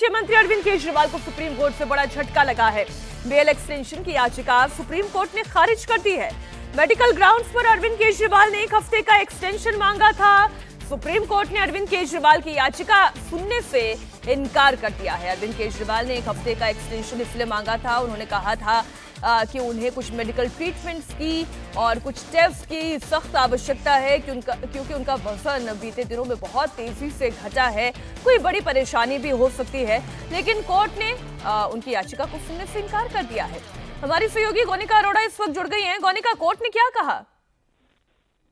मुख्यमंत्री अरविंद केजरीवाल को supreme court से बड़ा झटका लगा है। बेल एक्सटेंशन की याचिका सुप्रीम कोर्ट ने खारिज कर दी है। मेडिकल ग्राउंड्स पर अरविंद केजरीवाल ने 1 हफ्ते का एक्सटेंशन मांगा था। सुप्रीम कोर्ट ने अरविंद केजरीवाल की याचिका सुनने से इनकार कर दिया है। अरविंद केजरीवाल ने 1 हफ्ते का एक्सटेंशन इसलिए मांगा था, उन्होंने कहा था कि उन्हें कुछ मेडिकल ट्रीटमेंट्स की और कुछ टेस्ट की सख्त आवश्यकता है क्योंकि उनका वजन बीते दिनों में बहुत तेजी से घटा है, कोई बड़ी परेशानी भी हो सकती है। लेकिन कोर्ट ने उनकी याचिका को सुनने से इनकार कर दिया है। हमारी सहयोगी गोनिका अरोड़ा इस वक्त जुड़ गई हैं। गोनिका, कोर्ट ने क्या कहा?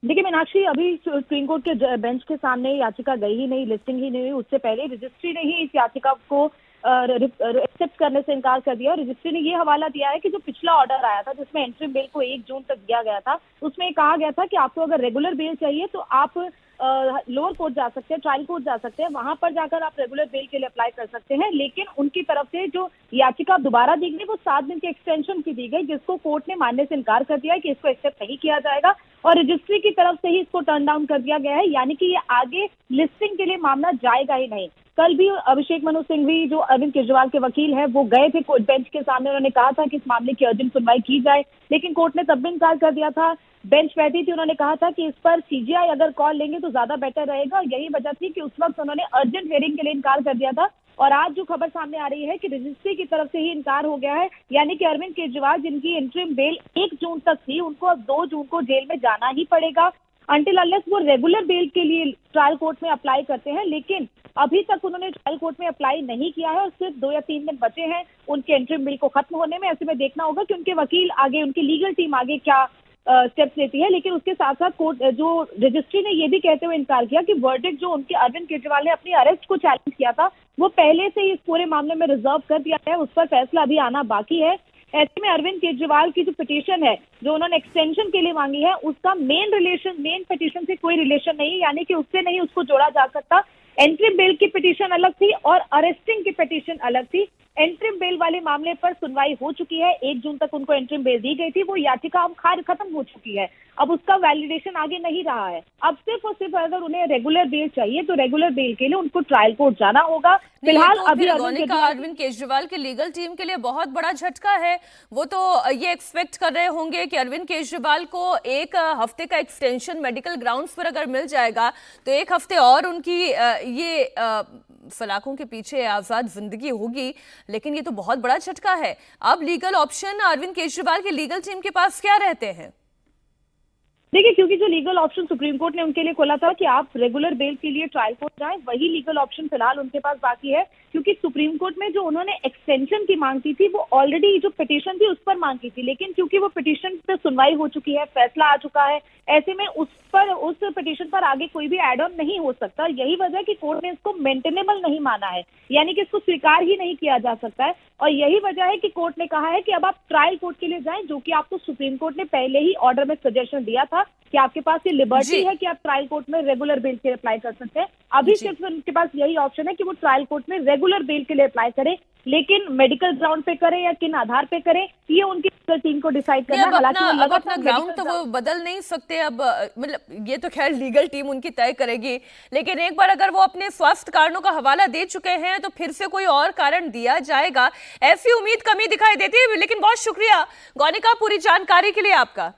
देखिए मीनाक्षी, अभी सुप्रीम कोर्ट के बेंच के सामने याचिका गई ही नहीं, लिस्टिंग ही नहीं हुई। उससे पहले रजिस्ट्री ने ही इस याचिका को एक्सेप्ट करने से इनकार कर दिया। रजिस्ट्री ने ये हवाला दिया है कि जो पिछला ऑर्डर आया था जिसमें एंट्री बेल को 1 जून तक दिया गया था, उसमें कहा गया था कि आपको अगर रेगुलर बेल चाहिए तो आप लोअर कोर्ट जा सकते हैं, ट्रायल कोर्ट जा सकते हैं, वहां पर जाकर आप रेगुलर बेल के लिए अप्लाई कर सकते हैं। लेकिन उनकी तरफ से जो याचिका दोबारा दी गई वो 7 दिन की एक्सटेंशन की दी गई, जिसको कोर्ट ने मानने से इनकार कर दिया है कि इसको एक्सेप्ट नहीं किया जाएगा और रजिस्ट्री की तरफ से ही इसको टर्न डाउन कर दिया गया है। यानी कि ये आगे लिस्टिंग के लिए मामला जाएगा ही नहीं। कल भी अभिषेक मनु सिंघवी जो अरविंद केजरीवाल के वकील हैं वो गए थे कोर्ट बेंच के सामने। उन्होंने कहा था कि इस मामले की अर्जेंट सुनवाई की जाए, लेकिन कोर्ट ने तब भी इनकार कर दिया था। बेंच बैठी थी, उन्होंने कहा था कि इस पर सीजीआई अगर कॉल लेंगे तो ज्यादा बेटर रहेगा। यही वजह थी कि उस वक्त उन्होंने अर्जेंट हियरिंग के लिए इनकार कर दिया था। और आज जो खबर सामने आ रही है कि रजिस्ट्री की तरफ से ही इनकार हो गया है, यानी कि अरविंद केजरीवाल जिनकी इंटरिम बेल 1 जून तक थी, उनको अब 2 जून को जेल में जाना ही पड़ेगा अंटिल अनलेस वो रेगुलर बेल के लिए ट्रायल कोर्ट में अप्लाई करते हैं। लेकिन अभी तक उन्होंने ट्रायल कोर्ट में अप्लाई नहीं किया है और सिर्फ 2 या 3 दिन बचे हैं उनके एंट्रिम बिल को खत्म होने में। ऐसे में देखना होगा कि उनके वकील आगे, उनकी लीगल टीम आगे क्या स्टेप्स लेती है। लेकिन उसके साथ साथ कोर्ट जो रजिस्ट्री ने ये भी कहते हुए इनकार किया कि वर्डिक्ट जो उनके अरविंद केजरीवाल ने अपनी अरेस्ट को चैलेंज किया था वो पहले से ही इस पूरे मामले में रिजर्व कर दिया है, उस पर फैसला अभी आना बाकी है। ऐसे में अरविंद केजरीवाल की जो पिटीशन है जो उन्होंने एक्सटेंशन के लिए मांगी है उसका मेन पिटीशन से कोई रिलेशन नहीं है, यानी कि उससे नहीं उसको जोड़ा जा सकता। एंट्री बेल की पिटीशन अलग थी और अरेस्टिंग की पिटीशन अलग थी। एंट्रिम बेल वाले मामले पर सुनवाई हो चुकी है, 1 जून तक उनको एंट्रिम बेल दी गई थी, वो याचिका अब खत्म हो चुकी है। अब उसका वैलिडेशन आगे नहीं रहा है। अब सिर्फ और सिर्फ अगर उन्हें रेगुलर बेल चाहिए तो रेगुलर बेल के लिए उनको ट्रायल कोर्ट जाना होगा। फिलहाल तो अभी अरविंद केजरीवाल की लीगल टीम के लिए बहुत बड़ा झटका है। वो तो ये एक्सपेक्ट कर रहे होंगे कि अरविंद केजरीवाल को 1 हफ्ते का एक्सटेंशन मेडिकल ग्राउंड्स पर अगर मिल जाएगा तो 1 हफ्ते और उनकी ये सलाखों के पीछे आजाद जिंदगी होगी। लेकिन ये तो बहुत बड़ा झटका है। अब लीगल ऑप्शन अरविंद केजरीवाल की लीगल टीम के पास क्या रहते हैं? देखिए, क्योंकि जो लीगल ऑप्शन सुप्रीम कोर्ट ने उनके लिए खोला था कि आप रेगुलर बेल के लिए ट्रायल कोर्ट जाएं, वही लीगल ऑप्शन फिलहाल उनके पास बाकी है। क्योंकि सुप्रीम कोर्ट में जो उन्होंने एक्सटेंशन की मांग की थी वो ऑलरेडी जो पिटीशन थी उस पर मांग की थी, लेकिन क्योंकि वो पिटीशन पे सुनवाई हो चुकी है, फैसला आ चुका है, ऐसे में उस पिटीशन पर आगे कोई भी एड ऑन नहीं हो सकता। यही वजह है कि कोर्ट ने इसको मेंटेनेबल नहीं माना है, यानी कि इसको स्वीकार ही नहीं किया जा सकता है। और यही वजह है कि कोर्ट ने कहा है कि अब आप ट्रायल कोर्ट के लिए जाएं, जो कि आपको सुप्रीम कोर्ट ने पहले ही ऑर्डर में सजेशन दिया था कि आपके पास ये लिबर्टी है कि आप ट्रायल कोर्ट में रेगुलर बेल के लिए अप्लाई कर सकते हैं। अभी सिर्फ उनके पास यही ऑप्शन है कि वो ट्रायल कोर्ट में रेगुलर बेल के लिए अप्लाई करें, लेकिन मेडिकल ग्राउंड पे करें या किन आधार पे करें ये उनकी टीम को डिसाइड करना है। हालांकि अपना ग्राउंड तो वो बदल नहीं सकते। अब मतलब ये तो खैर लीगल टीम उनकी तय करेगी, लेकिन एक बार अगर वो अपने स्वास्थ्य कारणों का हवाला दे चुके हैं तो फिर से कोई और कारण दिया जाएगा, ऐसी उम्मीद कमी दिखाई देती है। लेकिन बहुत शुक्रिया गोनिका पूरी जानकारी के लिए आपका।